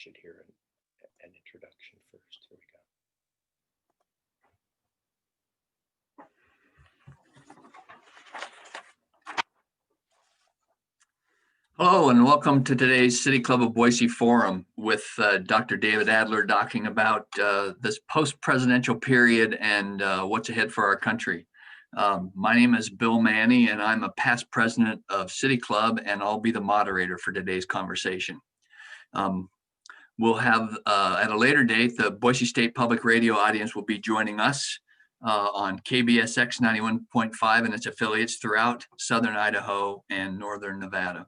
should hear an introduction first. Here we go. Hello and welcome to today's City Club of Boise Forum with Dr. David Adler talking about this post-presidential period and what's ahead for our country. My name is Bill Manny and I'm a past president of City Club and I'll be the moderator for today's conversation. We'll have at a later date, the Boise State Public Radio audience will be joining us on KBSX 91.5 and its affiliates throughout Southern Idaho and Northern Nevada.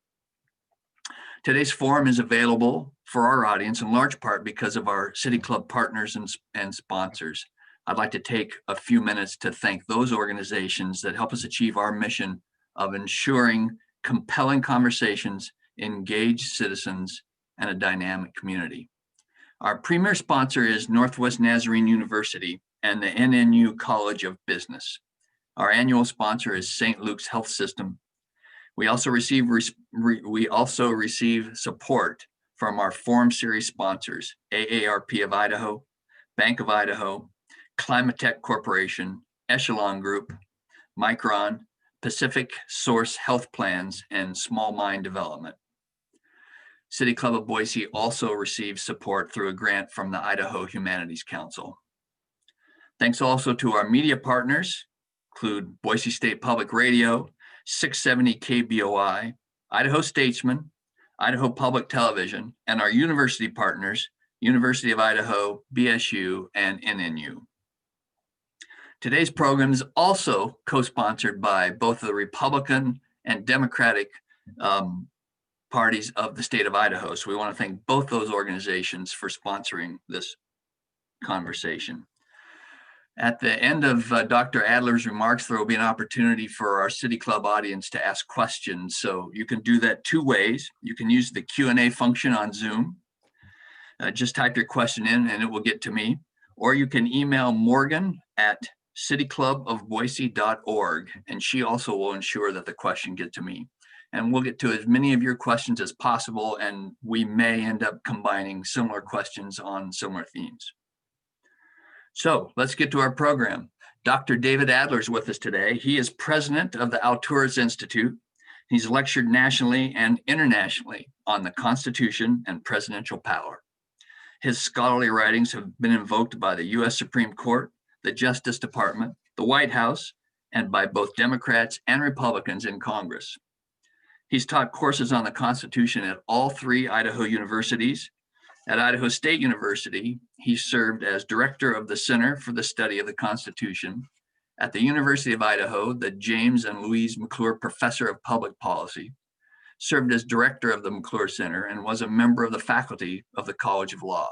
Today's forum is available for our audience in large part because of our City Club partners and sponsors. I'd like to take a few minutes to thank those organizations that help us achieve our mission of ensuring compelling conversations, engaged citizens, and a dynamic community. Our premier sponsor is Northwest Nazarene University and the NNU College of Business. Our annual sponsor is St. Luke's Health System. We also receive support from our Forum Series sponsors, AARP of Idaho, Bank of Idaho, Climatech Corporation, Echelon Group, Micron, Pacific Source Health Plans, and Small Mine Development. City Club of Boise also receives support through a grant from the Idaho Humanities Council. Thanks also to our media partners, include Boise State Public Radio, 670 KBOI, Idaho Statesman, Idaho Public Television, and our university partners, University of Idaho, BSU, and NNU. Today's program is also co-sponsored by both the Republican and Democratic parties of the state of Idaho. So we want to thank both those organizations for sponsoring this conversation. At the end of Dr. Adler's remarks, there will be an opportunity for our City Club audience to ask questions. So you can do that two ways. You can use the Q&A function on Zoom. Just type your question in and it will get to me. Or you can email Morgan at cityclubofboise.org and she also will ensure that the question gets to me. And we'll get to as many of your questions as possible and we may end up combining similar questions on similar themes. So let's get to our program. Dr. David Adler is with us today. He is president of the Alturas Institute. He's lectured nationally and internationally on the Constitution and presidential power. His scholarly writings have been invoked by the U.S. Supreme Court, the Justice Department, the White House, and by both Democrats and Republicans in Congress. He's taught courses on the Constitution at all three Idaho universities. At Idaho State University, he served as director of the Center for the Study of the Constitution. At the University of Idaho, the James and Louise McClure Professor of Public Policy, served as director of the McClure Center and was a member of the faculty of the College of Law.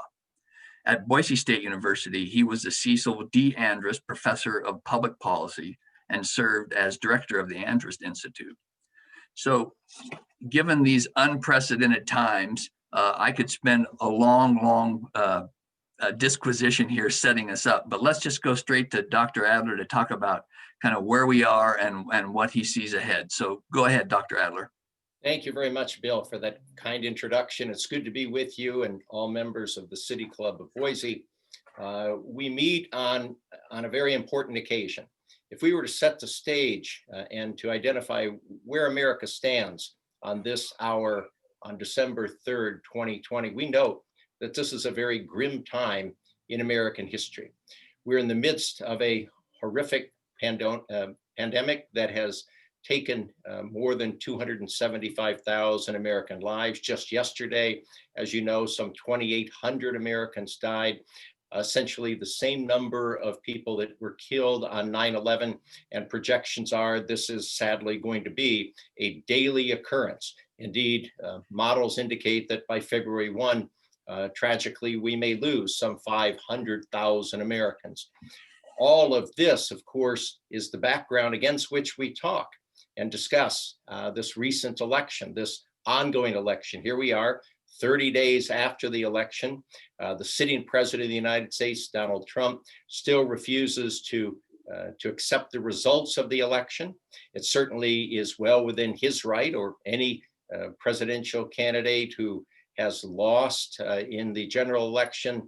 At Boise State University, he was the Cecil D. Andrus Professor of Public Policy and served as director of the Andrus Institute. So given these unprecedented times, I could spend a long disquisition here setting us up, but let's just go straight to Dr. Adler to talk about kind of where we are and what he sees ahead. So go ahead, Dr. Adler. Thank you very much, Bill, for that kind introduction. It's good to be with you and all members of the City Club of Boise. We meet on a very important occasion. If we were to set the stage and to identify where America stands on this hour on December 3rd, 2020, we note that this is a very grim time in American history. We're in the midst of a horrific pandemic that has taken more than 275,000 American lives. Just yesterday, as you know, some 2,800 Americans died. Essentially the same number of people that were killed on 9/11, and projections are this is sadly going to be a daily occurrence. Indeed, models indicate that by February 1, tragically, we may lose some 500,000 Americans. All of this, of course, is the background against which we talk and discuss this recent election, this ongoing election. Here we are, 30 days after the election. The sitting president of the United States, Donald Trump, still refuses to accept the results of the election. It certainly is well within his right, or any presidential candidate who has lost in the general election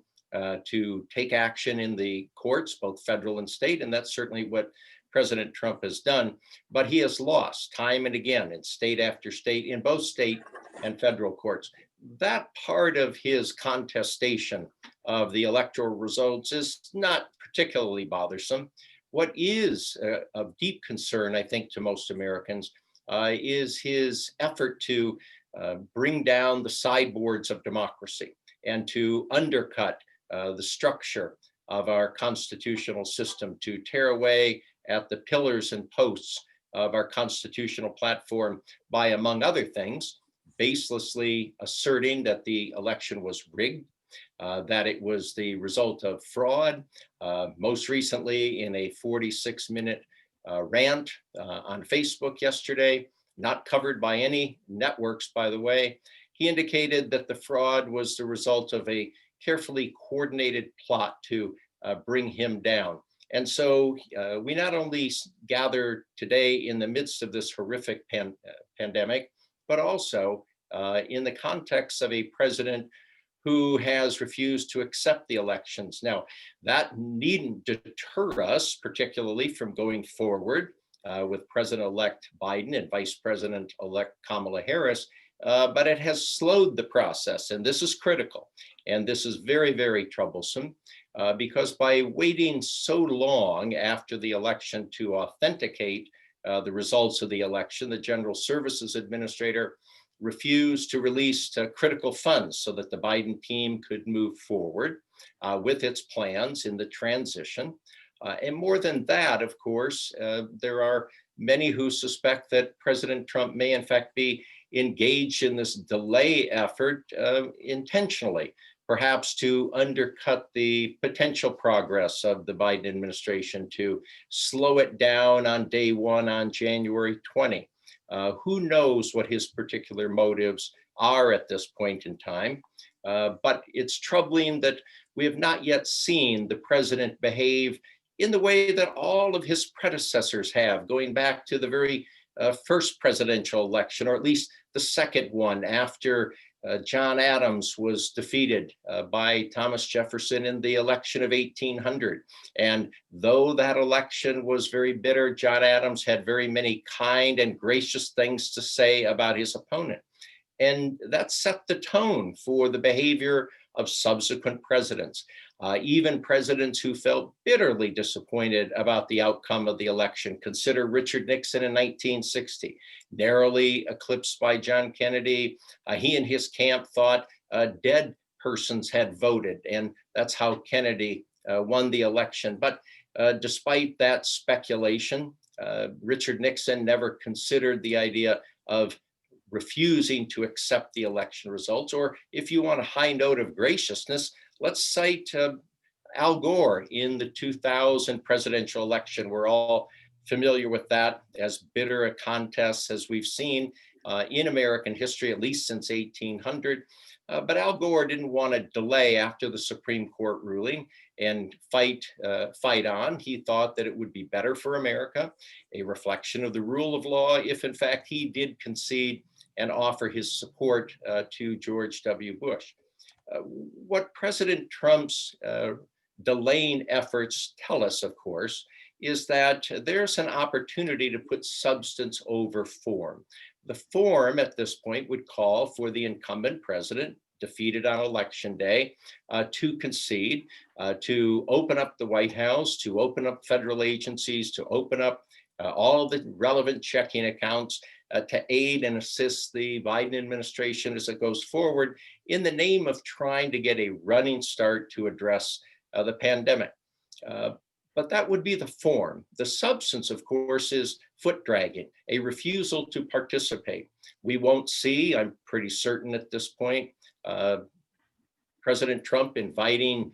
to take action in the courts, both federal and state, and that's certainly what President Trump has done. But he has lost time and again in state after state, in both state and federal courts. That part of his contestation of the electoral results is not particularly bothersome. What is of deep concern, I think, to most Americans is his effort to bring down the sideboards of democracy and to undercut the structure of our constitutional system, to tear away at the pillars and posts of our constitutional platform by, among other things, baselessly asserting that the election was rigged, that it was the result of fraud. Most recently, in a 46-minute rant on Facebook yesterday, not covered by any networks, by the way, he indicated that the fraud was the result of a carefully coordinated plot to bring him down. And so we not only gather today in the midst of this horrific pandemic, but also in the context of a president who has refused to accept the elections. Now, that needn't deter us, particularly from going forward with President-elect Biden and Vice President-elect Kamala Harris, but it has slowed the process, and this is critical. And this is very, very troublesome because by waiting so long after the election to authenticate the results of the election, the General Services Administrator refused to release critical funds so that the Biden team could move forward with its plans in the transition. And more than that, of course, there are many who suspect that President Trump may in fact be engaged in this delay effort intentionally, perhaps to undercut the potential progress of the Biden administration, to slow it down on day one on January 20. Who knows what his particular motives are at this point in time, but it's troubling that we have not yet seen the president behave in the way that all of his predecessors have, going back to the very first presidential election, or at least the second one after John Adams was defeated by Thomas Jefferson in the election of 1800. And though that election was very bitter, John Adams had very many kind and gracious things to say about his opponent. And that set the tone for the behavior of subsequent presidents, even presidents who felt bitterly disappointed about the outcome of the election. Consider Richard Nixon in 1960, narrowly eclipsed by John Kennedy. He and his camp thought dead persons had voted, and that's how Kennedy won the election. But despite that speculation, Richard Nixon never considered the idea of refusing to accept the election results. Or if you want a high note of graciousness, let's cite Al Gore in the 2000 presidential election. We're all familiar with that, as bitter a contest as we've seen in American history, at least since 1800. But Al Gore didn't want to delay after the Supreme Court ruling and fight on. He thought that it would be better for America, a reflection of the rule of law, if in fact he did concede and offer his support to George W. Bush. What President Trump's delaying efforts tell us, of course, is that there's an opportunity to put substance over form. The form at this point would call for the incumbent president, defeated on election day, to concede, to open up the White House, to open up federal agencies, to open up all the relevant checking accounts, to aid and assist the Biden administration as it goes forward in the name of trying to get a running start to address the pandemic. But that would be the form. The substance, of course, is foot dragging, a refusal to participate. We won't see, I'm pretty certain at this point, President Trump inviting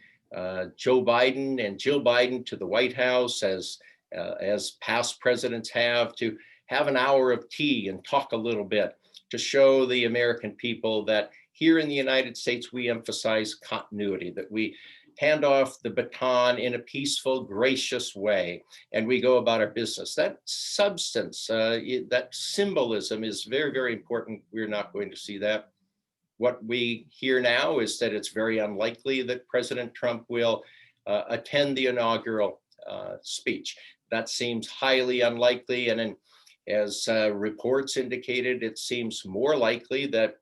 Joe Biden and Jill Biden to the White House as past presidents have, to have an hour of tea and talk a little bit, to show the American people that here in the United States, we emphasize continuity, that we hand off the baton in a peaceful, gracious way, and we go about our business. That substance, that symbolism is very, very important. We're not going to see that. What we hear now is that it's very unlikely that President Trump will attend the inaugural speech. That seems highly unlikely. And as reports indicated, it seems more likely that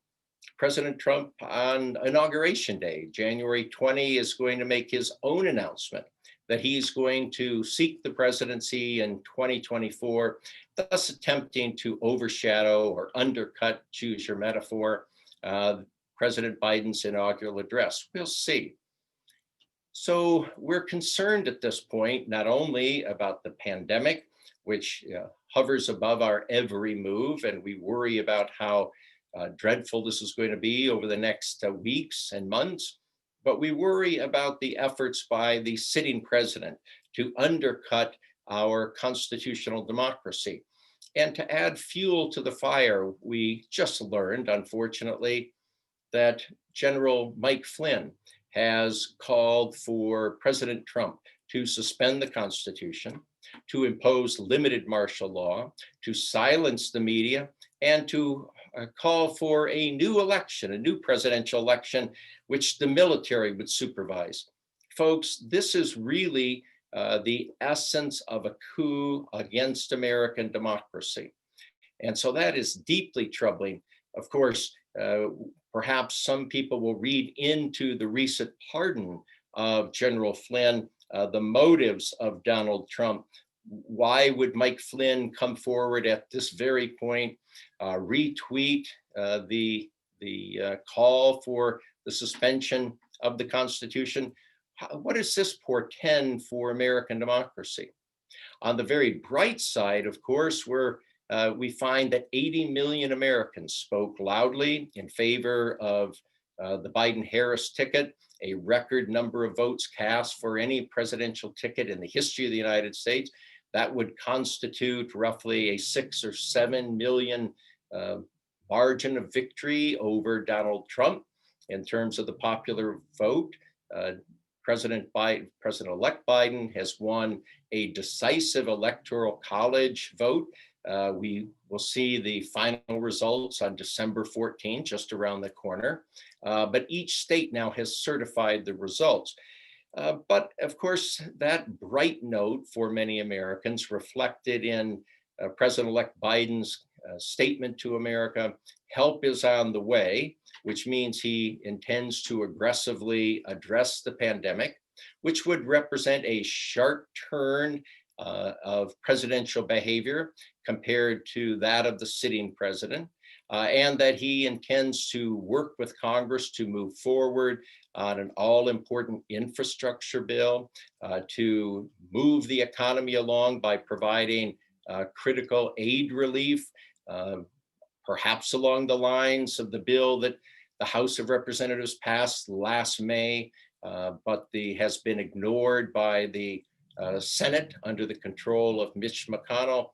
President Trump on Inauguration Day, January 20, is going to make his own announcement that he's going to seek the presidency in 2024, thus attempting to overshadow or undercut, choose your metaphor, President Biden's inaugural address. We'll see. So we're concerned at this point, not only about the pandemic, which hovers above our every move, and we worry about how dreadful this is going to be over the next weeks and months, but we worry about the efforts by the sitting president to undercut our constitutional democracy. And to add fuel to the fire, we just learned, unfortunately, that General Mike Flynn has called for President Trump to suspend the Constitution, to impose limited martial law, to silence the media, and to call for a new election, a new presidential election, which the military would supervise. Folks, this is really the essence of a coup against American democracy. And so that is deeply troubling. Of course, perhaps some people will read into the recent pardon of General Flynn the motives of Donald Trump. Why would Mike Flynn come forward at this very point, retweet the call for the suspension of the Constitution? What does this portend for American democracy? On the very bright side, of course, we find that 80 million Americans spoke loudly in favor of the Biden-Harris ticket, a record number of votes cast for any presidential ticket in the history of the United States. That would constitute roughly a 6 or 7 million margin of victory over Donald Trump in terms of the popular vote. President-elect Biden has won a decisive electoral college vote. We will see the final results on December 14, just around the corner. But each state now has certified the results. But of course, that bright note for many Americans reflected in President-elect Biden's statement to America, help is on the way, which means he intends to aggressively address the pandemic, which would represent a sharp turn of presidential behavior compared to that of the sitting president, and that he intends to work with Congress to move forward on an all-important infrastructure bill, to move the economy along by providing critical aid relief, perhaps along the lines of the bill that the House of Representatives passed last May, but has been ignored by the Senate under the control of Mitch McConnell.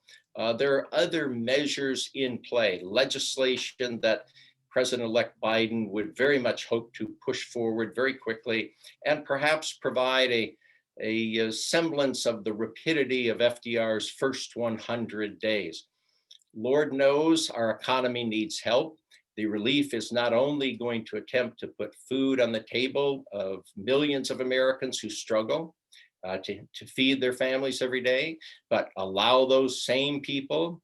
There are other measures in play, legislation that President-elect Biden would very much hope to push forward very quickly and perhaps provide a semblance of the rapidity of FDR's first 100 days. Lord knows our economy needs help. The relief is not only going to attempt to put food on the table of millions of Americans who struggle to feed their families every day, but allow those same people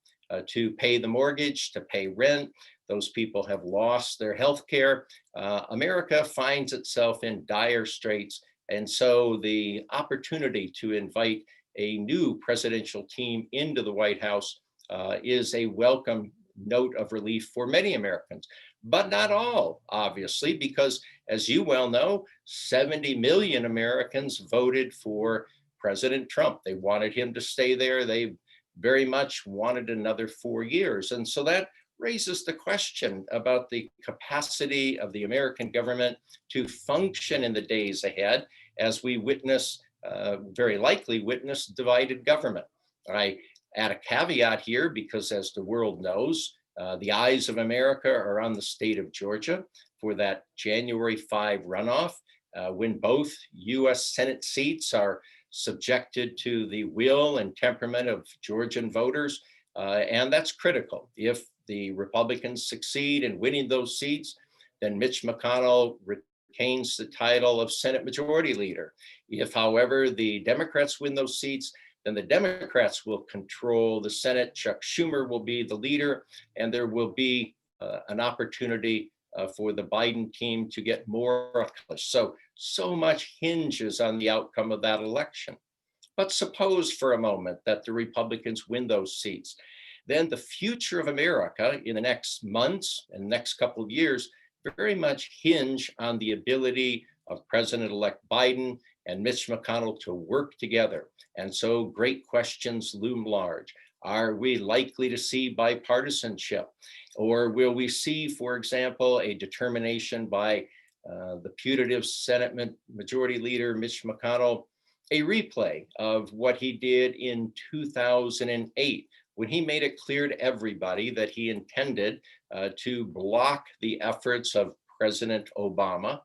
to pay the mortgage, to pay rent. Those people have lost their health care. America finds itself in dire straits. And so the opportunity to invite a new presidential team into the White House is a welcome note of relief for many Americans, but not all, obviously, because as you well know, 70 million Americans voted for President Trump. They wanted him to stay there. They very much wanted another 4 years. And so that raises the question about the capacity of the American government to function in the days ahead as we very likely witness divided government. I add a caveat here because, as the world knows, the eyes of America are on the state of Georgia for that January 5 runoff, when both US Senate seats are subjected to the will and temperament of Georgian voters. And that's critical. If the Republicans succeed in winning those seats, then Mitch McConnell retains the title of Senate Majority Leader. If, however, the Democrats win those seats, then the Democrats will control the Senate. Chuck Schumer will be the leader, and there will be an opportunity for the Biden team to get more accomplished. So much hinges on the outcome of that election. But suppose for a moment that the Republicans win those seats, then the future of America in the next months and next couple of years very much hinge on the ability of President-elect Biden and Mitch McConnell to work together. And so great questions loom large. Are we likely to see bipartisanship? Or will we see, for example, a determination by the putative Senate Majority Leader Mitch McConnell, a replay of what he did in 2008, when he made it clear to everybody that he intended to block the efforts of President Obama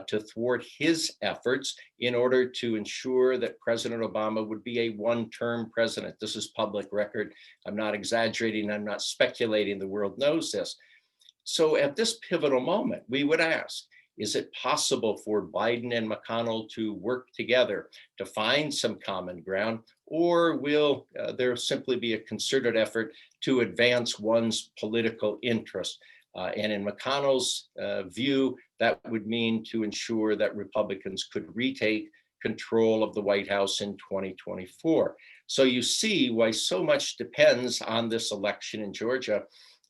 to thwart his efforts in order to ensure that President Obama would be a one-term president. This is public record. I'm not exaggerating. I'm not speculating. The world knows this. So at this pivotal moment, we would ask, is it possible for Biden and McConnell to work together to find some common ground, or will there simply be a concerted effort to advance one's political interest? And in McConnell's view, that would mean to ensure that Republicans could retake control of the White House in 2024. So you see why so much depends on this election in Georgia.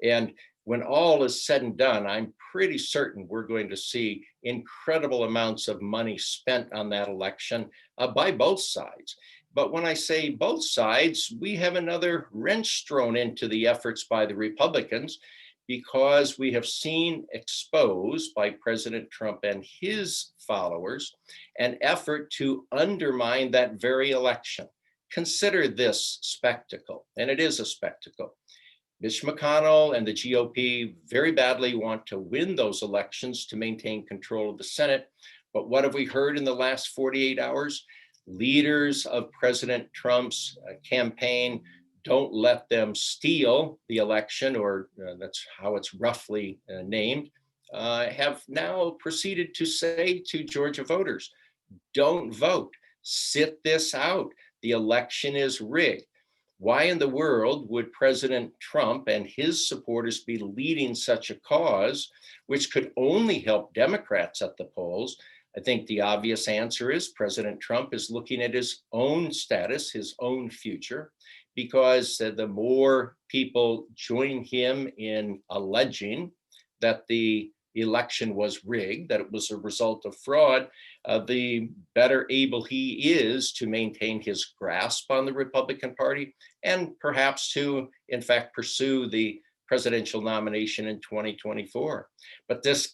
And when all is said and done, I'm pretty certain we're going to see incredible amounts of money spent on that election by both sides. But when I say both sides, we have another wrench thrown into the efforts by the Republicans, because we have seen exposed by President Trump and his followers an effort to undermine that very election. Consider this spectacle, and it is a spectacle. Mitch McConnell and the GOP very badly want to win those elections to maintain control of the Senate. But what have we heard in the last 48 hours? Leaders of President Trump's campaign, don't let them steal the election, or that's how it's roughly named, have now proceeded to say to Georgia voters, don't vote, sit this out. The election is rigged. Why in the world would President Trump and his supporters be leading such a cause, which could only help Democrats at the polls? I think the obvious answer is President Trump is looking at his own status, his own future, because the more people join him in alleging that the election was rigged, that it was a result of fraud, the better able he is to maintain his grasp on the Republican Party and perhaps to, in fact, pursue the presidential nomination in 2024. But this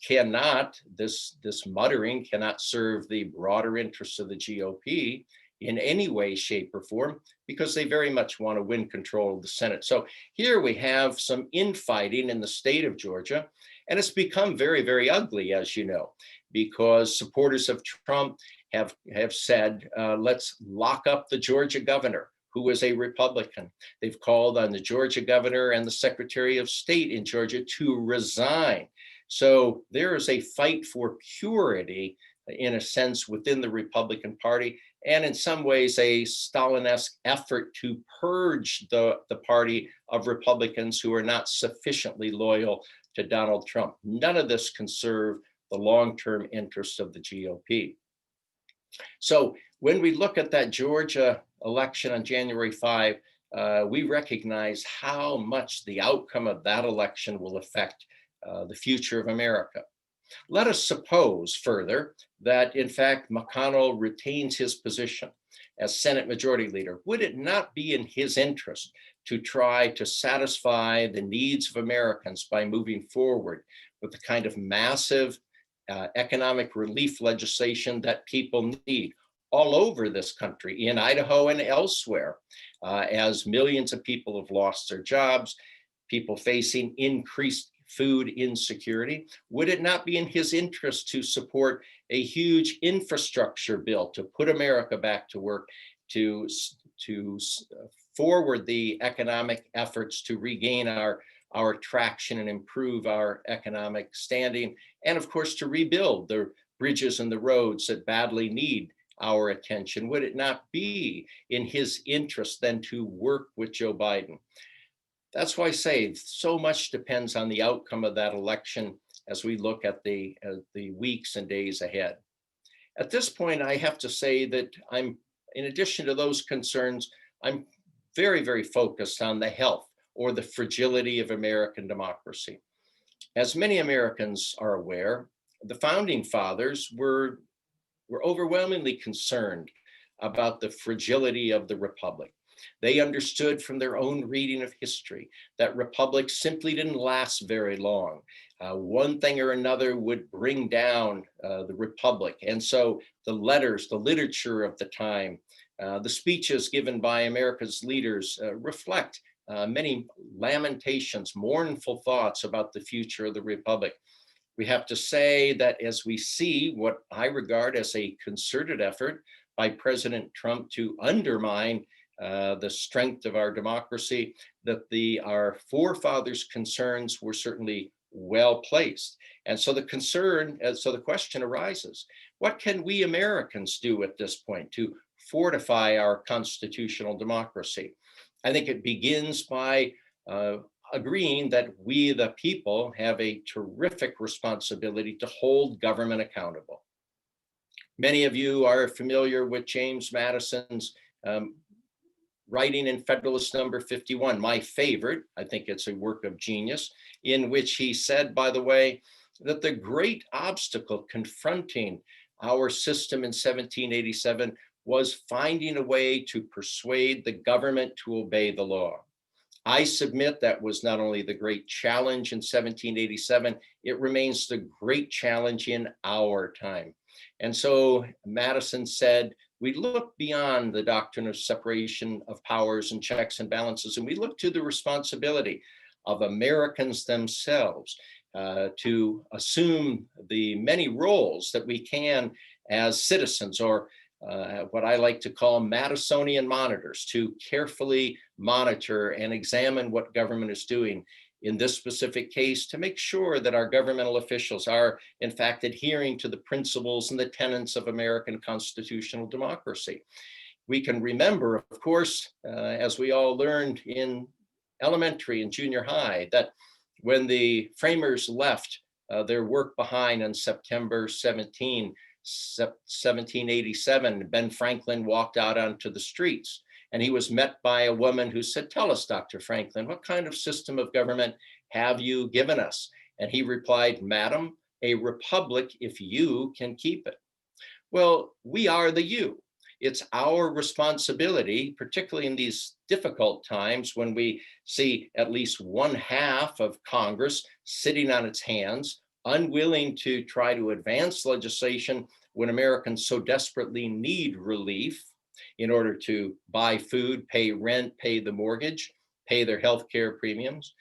muttering cannot serve the broader interests of the GOP in any way, shape, or form, because they very much want to win control of the Senate. So here we have some infighting in the state of Georgia, and it's become very, very ugly, as you know, because supporters of Trump have said, let's lock up the Georgia governor, who is a Republican. They've called on the Georgia governor and the Secretary of State in Georgia to resign. So there is a fight for purity, in a sense, within the Republican Party, and in some ways a Stalin-esque effort to purge the party of Republicans who are not sufficiently loyal to Donald Trump. None of this can serve the long-term interests of the GOP. So when we look at that Georgia election on January 5, we recognize how much the outcome of that election will affect the future of America. Let us suppose further that, in fact, McConnell retains his position as Senate Majority Leader. Would it not be in his interest to try to satisfy the needs of Americans by moving forward with the kind of massive economic relief legislation that people need all over this country, in Idaho and elsewhere, as millions of people have lost their jobs, people facing increased food insecurity? Would it not be in his interest to support a huge infrastructure bill to put America back to work, to forward the economic efforts to regain our our traction and improve our economic standing, and of course, to rebuild the bridges and the roads that badly need our attention. Would it not be in his interest then to work with Joe Biden? That's why I say so much depends on the outcome of that election as we look at the weeks and days ahead. At this point, I have to say that in addition to those concerns, I'm very, very focused on the health or the fragility of American democracy. As many Americans are aware, the founding fathers were overwhelmingly concerned about the fragility of the republic. They understood from their own reading of history that republics simply didn't last very long. One thing or another would bring down the republic. And so the letters, the literature of the time, the speeches given by America's leaders reflect many lamentations, mournful thoughts about the future of the republic. We have to say that as we see what I regard as a concerted effort by President Trump to undermine the strength of our democracy, that our forefathers' concerns were certainly well placed. And so the question arises, what can we Americans do at this point to fortify our constitutional democracy? I think it begins by agreeing that we, the people, have a terrific responsibility to hold government accountable. Many of you are familiar with James Madison's writing in Federalist number 51, my favorite. I think it's a work of genius, in which he said, by the way, that the great obstacle confronting our system in 1787 was finding a way to persuade the government to obey the law. I submit that was not only the great challenge in 1787, it remains the great challenge in our time. And so Madison said, we look beyond the doctrine of separation of powers and checks and balances, and we look to the responsibility of Americans themselves to assume the many roles that we can as citizens, or what I like to call Madisonian monitors, to carefully monitor and examine what government is doing in this specific case, to make sure that our governmental officials are in fact adhering to the principles and the tenets of American constitutional democracy. We can remember, of course, as we all learned in elementary and junior high, that when the framers left their work behind on September 17, 1787, Ben Franklin walked out onto the streets, and he was met by a woman who said, tell us, Dr. Franklin, what kind of system of government have you given us? And he replied, Madam, a republic if you can keep it. Well, we are the you. It's our responsibility, particularly in these difficult times when we see at least one half of Congress sitting on its hands, unwilling to try to advance legislation when Americans so desperately need relief in order to buy food, pay rent, pay the mortgage, pay their health care premiums,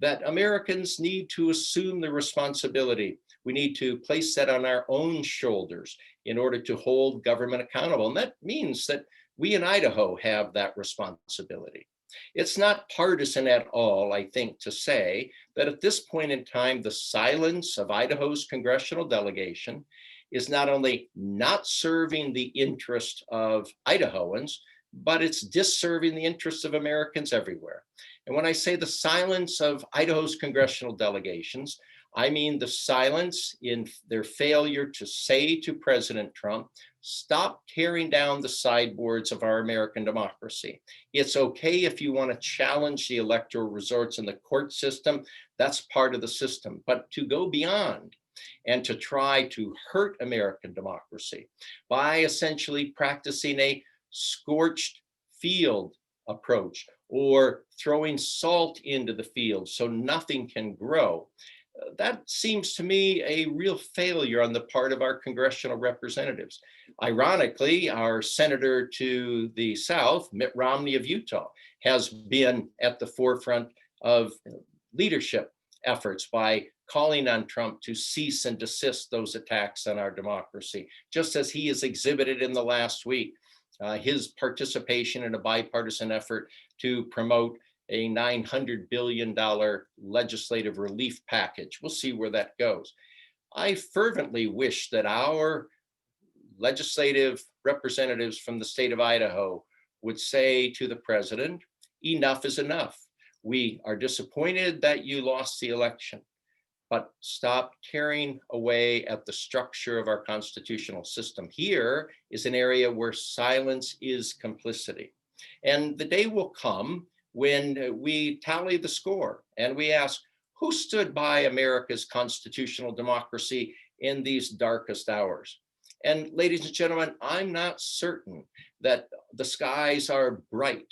that Americans need to assume the responsibility. We need to place that on our own shoulders in order to hold government accountable. And that means that we in Idaho have that responsibility. It's not partisan at all, I think, to say that at this point in time, the silence of Idaho's congressional delegation is not only not serving the interest of Idahoans, but it's disserving the interests of Americans everywhere. And when I say the silence of Idaho's congressional delegations, I mean the silence in their failure to say to President Trump, stop tearing down the sideboards of our American democracy. It's okay if you want to challenge the electoral results in the court system, that's part of the system, but to go beyond and to try to hurt American democracy by essentially practicing a scorched field approach or throwing salt into the field so nothing can grow. That seems to me a real failure on the part of our congressional representatives. Ironically, our senator to the south, Mitt Romney of Utah, has been at the forefront of leadership efforts by calling on Trump to cease and desist those attacks on our democracy, just as he has exhibited in the last week his participation in a bipartisan effort to promote a $900 billion legislative relief package. We'll see where that goes. I fervently wish that our legislative representatives from the state of Idaho would say to the president, enough is enough. We are disappointed that you lost the election, but stop tearing away at the structure of our constitutional system. Here is an area where silence is complicity. And the day will come when we tally the score and we ask, who stood by America's constitutional democracy in these darkest hours? And ladies and gentlemen, I'm not certain that the skies are bright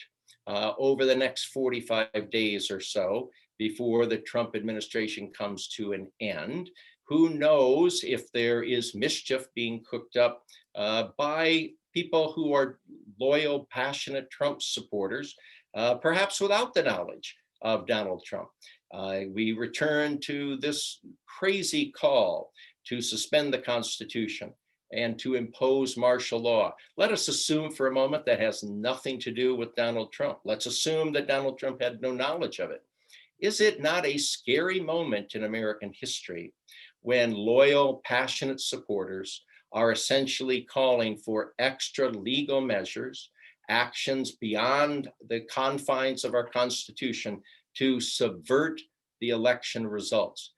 over the next 45 days or so before the Trump administration comes to an end. Who knows if there is mischief being cooked up by people who are loyal, passionate Trump supporters, perhaps without the knowledge of Donald Trump. We return to this crazy call to suspend the Constitution and to impose martial law. Let us assume for a moment that has nothing to do with Donald Trump. Let's assume that Donald Trump had no knowledge of it. Is it not a scary moment in American history when loyal, passionate supporters are essentially calling for extra legal measures, actions beyond the confines of our Constitution to subvert the election results?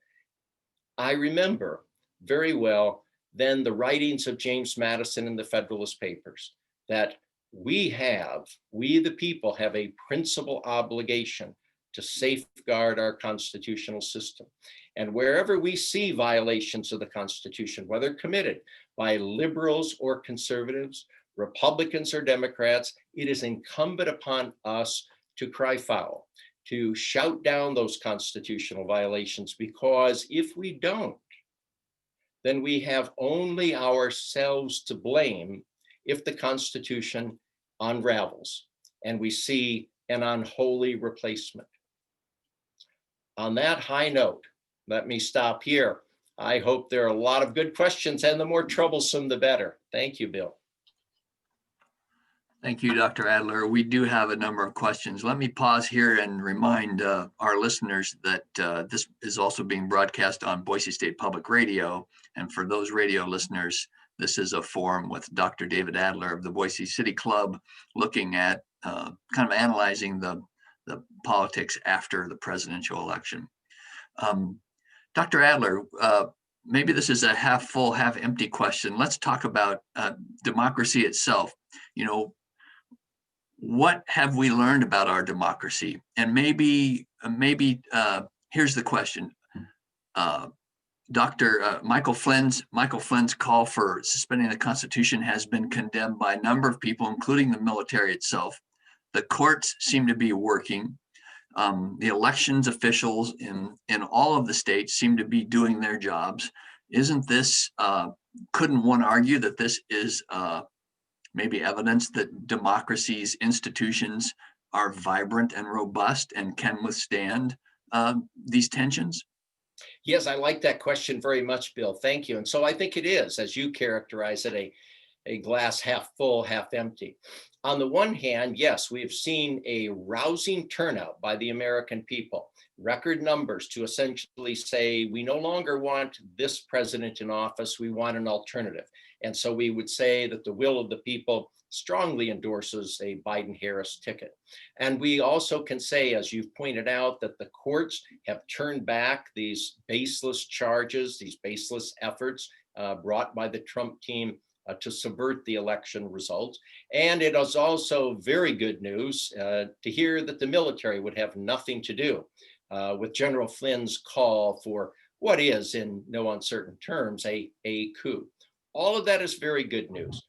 I remember very well then the writings of James Madison in the Federalist Papers, that we the people have a principal obligation to safeguard our constitutional system. And wherever we see violations of the Constitution, whether committed by liberals or conservatives, Republicans or Democrats, it is incumbent upon us to cry foul, to shout down those constitutional violations, because if we don't, then we have only ourselves to blame if the Constitution unravels and we see an unholy replacement. On that high note, let me stop here. I hope there are a lot of good questions, and the more troublesome, the better. Thank you, Bill. Thank you, Dr. Adler. We do have a number of questions. Let me pause here and remind our listeners that this is also being broadcast on Boise State Public Radio. And for those radio listeners, this is a forum with Dr. David Adler of the Boise City Club, looking at kind of analyzing the politics after the presidential election. Dr. Adler, maybe this is a half full, half empty question. Let's talk about democracy itself. You know, what have we learned about our democracy? And maybe here's the question. Dr. Michael Flynn's call for suspending the Constitution has been condemned by a number of people, including the military itself. The courts seem to be working. The elections officials in all of the states seem to be doing their jobs. Isn't this, couldn't one argue that this is maybe evidence that democracy's institutions are vibrant and robust and can withstand these tensions? Yes, I like that question very much, Bill. Thank you. And so I think it is, as you characterize it, a glass half full, half empty. On the one hand, yes, we have seen a rousing turnout by the American people, record numbers to essentially say, we no longer want this president in office, we want an alternative. And so we would say that the will of the people strongly endorses a Biden-Harris ticket. And we also can say, as you've pointed out, that the courts have turned back these baseless charges, these baseless efforts brought by the Trump team to subvert the election results. And it is also very good news to hear that the military would have nothing to do with General Flynn's call for what is, in no uncertain terms, a coup. All of that is very good news.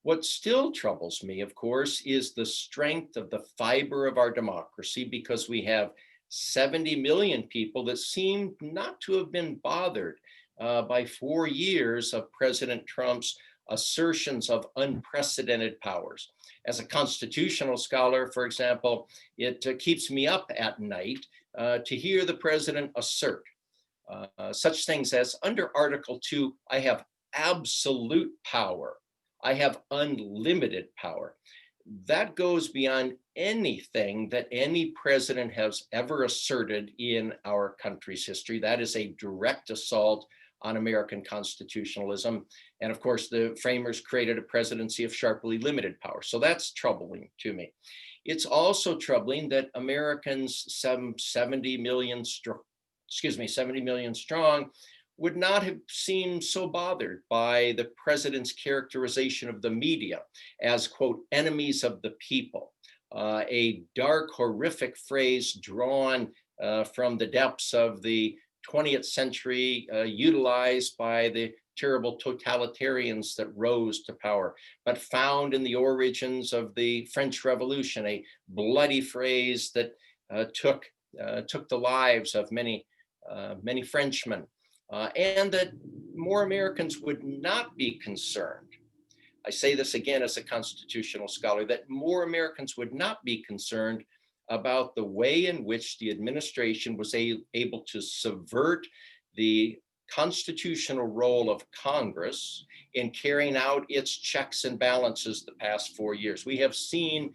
What still troubles me, of course, is the strength of the fiber of our democracy, because we have 70 million people that seem not to have been bothered by 4 years of President Trump's assertions of unprecedented powers. As a constitutional scholar, for example, it keeps me up at night to hear the president assert such things as, under Article 2, I have absolute power. I have unlimited power. that goes beyond anything that any president has ever asserted in our country's history. That is a direct assault on American constitutionalism. And of course, the framers created a presidency of sharply limited power. So that's troubling to me. It's also troubling that Americans, some 70 million strong, would not have seemed so bothered by the president's characterization of the media as, quote, enemies of the people, a dark, horrific phrase drawn from the depths of the 20th century, utilized by the terrible totalitarians that rose to power, but found in the origins of the French Revolution, a bloody phrase that took the lives of many Frenchmen. And that more Americans would not be concerned. I say this again as a constitutional scholar, that more Americans would not be concerned about the way in which the administration was able to subvert the constitutional role of Congress in carrying out its checks and balances the past 4 years. We have seen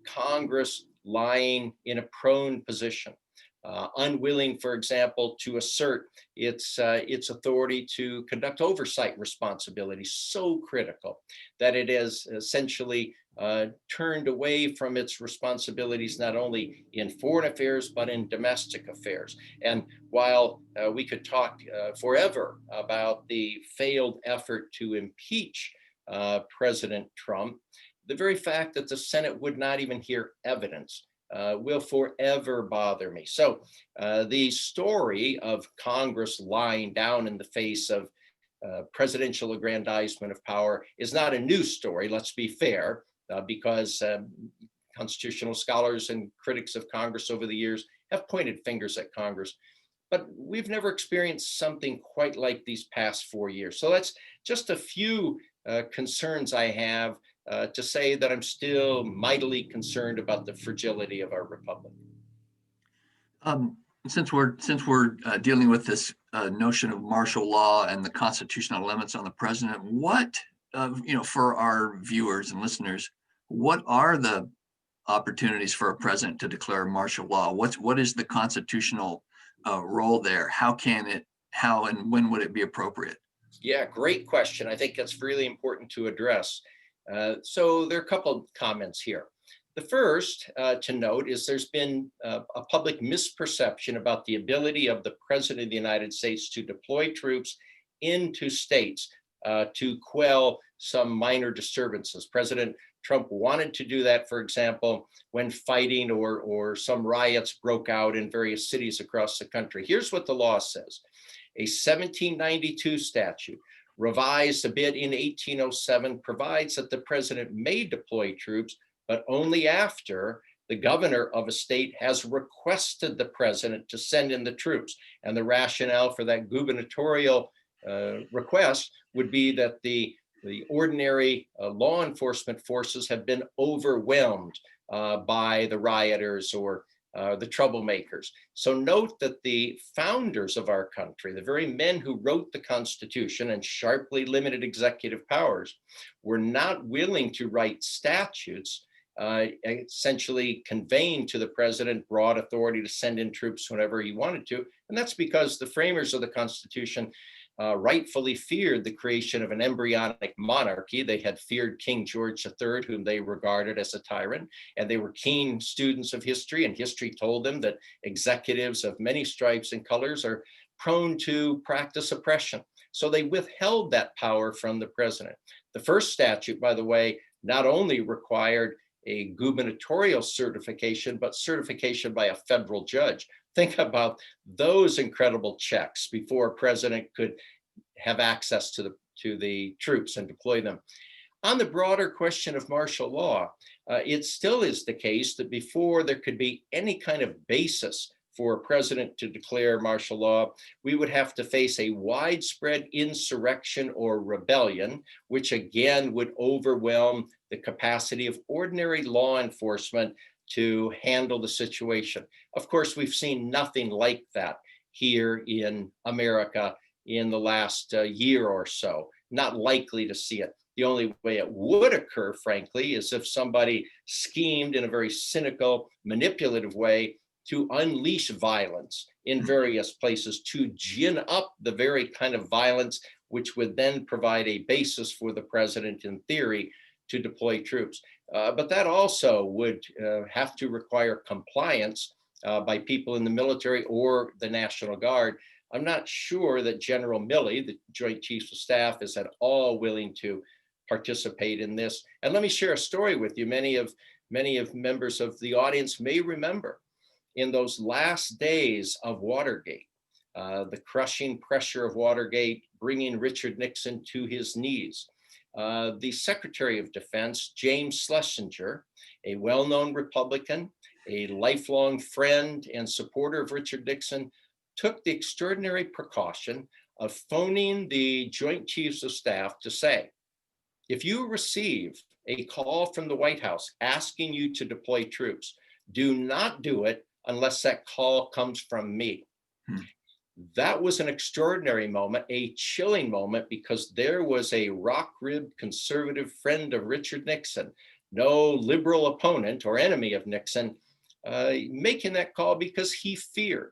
Congress lying in a prone position. Unwilling, for example, to assert its authority to conduct oversight responsibilities, so critical that it has essentially turned away from its responsibilities not only in foreign affairs but in domestic affairs. And while we could talk forever about the failed effort to impeach President Trump, the very fact that the Senate would not even hear evidence will forever bother me. So the story of Congress lying down in the face of presidential aggrandizement of power is not a new story, let's be fair, because constitutional scholars and critics of Congress over the years have pointed fingers at Congress. But we've never experienced something quite like these past 4 years. So that's just a few concerns I have to say that I'm still mightily concerned about the fragility of our republic. Since we're dealing with this notion of martial law and the constitutional limits on the president, what for our viewers and listeners, what are the opportunities for a president to declare martial law? What is the constitutional role there? How and when would it be appropriate? Yeah, great question. I think that's really important to address. So there are a couple of comments here. The first to note is there's been a public misperception about the ability of the President of the United States to deploy troops into states to quell some minor disturbances. President Trump wanted to do that, for example, when fighting or some riots broke out in various cities across the country. Here's what the law says. A 1792 statute, revised a bit in 1807, provides that the president may deploy troops, but only after the governor of a state has requested the president to send in the troops. And the rationale for that gubernatorial request would be that the ordinary law enforcement forces have been overwhelmed by the rioters or the troublemakers. So note that the founders of our country, the very men who wrote the Constitution and sharply limited executive powers, were not willing to write statutes essentially conveying to the president broad authority to send in troops whenever he wanted to. And that's because the framers of the Constitution rightfully feared the creation of an embryonic monarchy. They had feared King George III, whom they regarded as a tyrant, and they were keen students of history, and history told them that executives of many stripes and colors are prone to practice oppression. So they withheld that power from the president. The first statute, by the way, not only required a gubernatorial certification, but certification by a federal judge. Think about those incredible checks before a president could have access to the troops and deploy them. On the broader question of martial law, it still is the case that before there could be any kind of basis for a president to declare martial law, we would have to face a widespread insurrection or rebellion, which again would overwhelm the capacity of ordinary law enforcement to handle the situation. Of course, we've seen nothing like that here in America in the last year or so, not likely to see it. The only way it would occur, frankly, is if somebody schemed in a very cynical, manipulative way to unleash violence in various places, to gin up the very kind of violence which would then provide a basis for the president, in theory, to deploy troops. But that also would have to require compliance by people in the military or the National Guard. I'm not sure that General Milley, the Joint Chiefs of Staff, is at all willing to participate in this. And let me share a story with you. Many of members of the audience may remember in those last days of Watergate, the crushing pressure of Watergate, bringing Richard Nixon to his knees. The Secretary of Defense, James Schlesinger, a well-known Republican, a lifelong friend and supporter of Richard Nixon, took the extraordinary precaution of phoning the Joint Chiefs of Staff to say, if you receive a call from the White House asking you to deploy troops, do not do it unless that call comes from me. That was an extraordinary moment, a chilling moment, because there was a rock-ribbed conservative friend of Richard Nixon, no liberal opponent or enemy of Nixon, making that call because he feared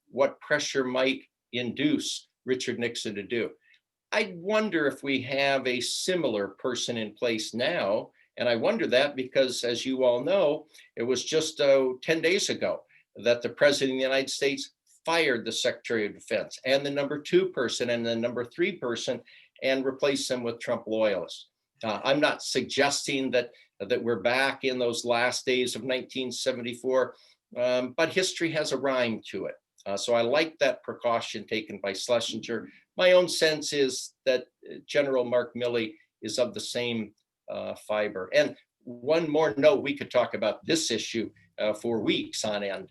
what pressure might induce Richard Nixon to do. I wonder if we have a similar person in place now. And I wonder that because, as you all know, it was just 10 days ago that the President of the United States fired the Secretary of Defense and the number 2 person and the number 3 person and replaced them with Trump loyalists. I'm not suggesting that we're back in those last days of 1974, but history has a rhyme to it. So I like that precaution taken by Schlesinger. My own sense is that General Mark Milley is of the same fiber. And one more note, we could talk about this issue for weeks on end.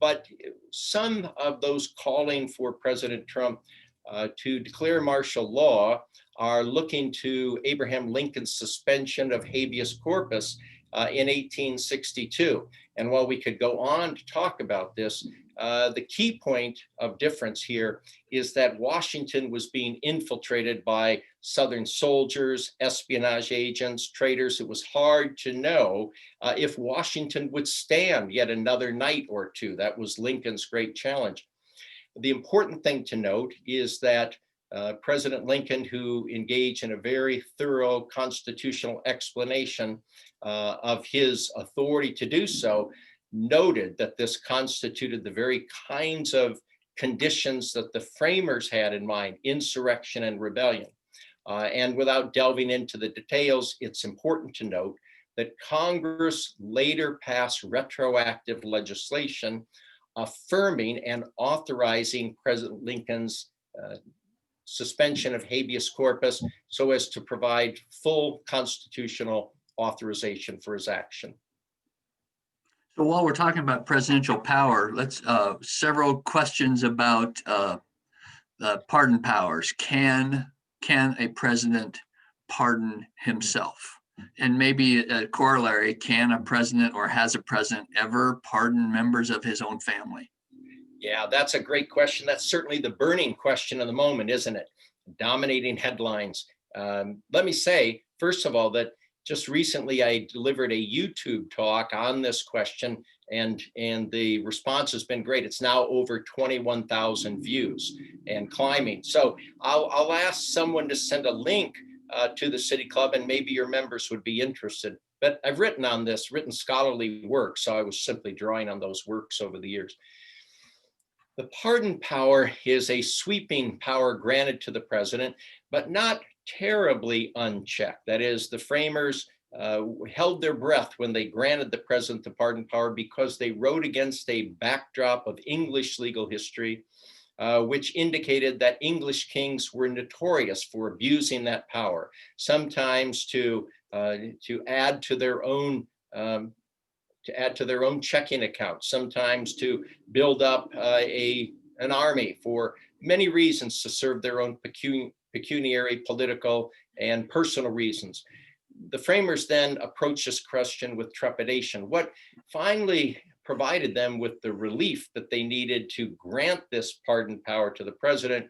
But some of those calling for President Trump to declare martial law are looking to Abraham Lincoln's suspension of habeas corpus in 1862. And while we could go on to talk about this, the key point of difference here is that Washington was being infiltrated by Southern soldiers, espionage agents, traitors. It was hard to know if Washington would stand yet another night or two. That was Lincoln's great challenge. The important thing to note is that President Lincoln, who engaged in a very thorough constitutional explanation of his authority to do so, noted that this constituted the very kinds of conditions that the framers had in mind, insurrection and rebellion. And without delving into the details, it's important to note that Congress later passed retroactive legislation affirming and authorizing President Lincoln's suspension of habeas corpus so as to provide full constitutional authorization for his action. So while we're talking about presidential power, let's several questions about pardon powers. Can a president pardon himself? And maybe a corollary, can a president or has a president ever pardon members of his own family? Yeah, that's a great question. That's certainly the burning question of the moment, isn't it? Dominating headlines. Let me say, first of all, that just recently I delivered a YouTube talk on this question, and the response has been great. It's now over 21,000 views and climbing. So I'll ask someone to send a link to the City Club, and maybe your members would be interested. But I've written on this, written scholarly work, so I was simply drawing on those works over the years. The pardon power is a sweeping power granted to the president, but not terribly unchecked. That is, the framers held their breath when they granted the president the pardon power because they wrote against a backdrop of English legal history, which indicated that English kings were notorious for abusing that power, sometimes to add to their own checking account, sometimes to build up an army for many reasons, to serve their own pecuniary, political, and personal reasons. The framers then approached this question with trepidation. What finally provided them with the relief that they needed to grant this pardon power to the president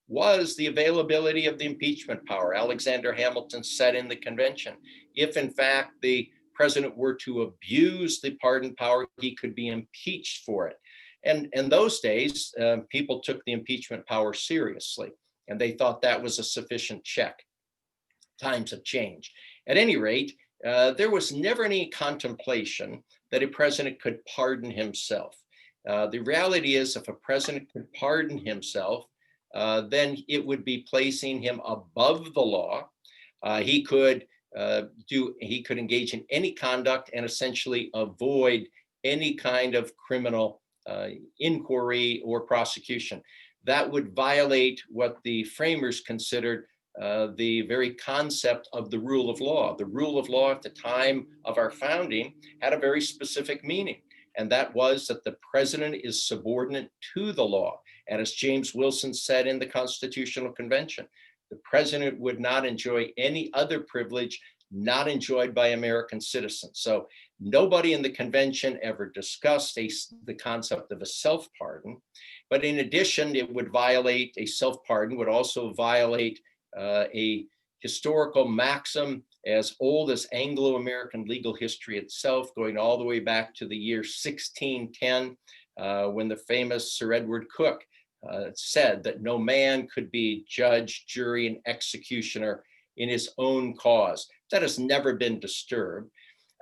was the availability of the impeachment power. Alexander Hamilton said in the convention, if in fact the president were to abuse the pardon power, he could be impeached for it. And in those days, people took the impeachment power seriously, and they thought that was a sufficient check. Times have changed. At any rate, there was never any contemplation that a president could pardon himself. The reality is, if a president could pardon himself, then it would be placing him above the law. He could engage in any conduct and essentially avoid any kind of criminal inquiry or prosecution. That would violate what the framers considered the very concept of the rule of law. The rule of law at the time of our founding had a very specific meaning, and that was that the president is subordinate to the law. And as James Wilson said in the Constitutional Convention, the president would not enjoy any other privilege not enjoyed by American citizens. So nobody in the convention ever discussed the concept of a self-pardon. But in addition, it would violate a self-pardon, would also violate a historical maxim as old as Anglo-American legal history itself, going all the way back to the year 1610, when the famous Sir Edward Coke said that no man could be judge, jury, and executioner in his own cause. That has never been disturbed.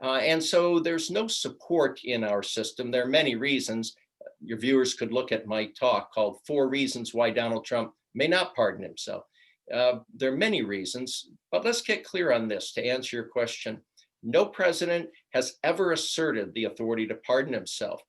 And so there's no support in our system. There are many reasons. Your viewers could look at my talk called 4 Reasons Why Donald Trump May Not Pardon Himself. There are many reasons, but let's get clear on this to answer your question. No president has ever asserted the authority to pardon himself.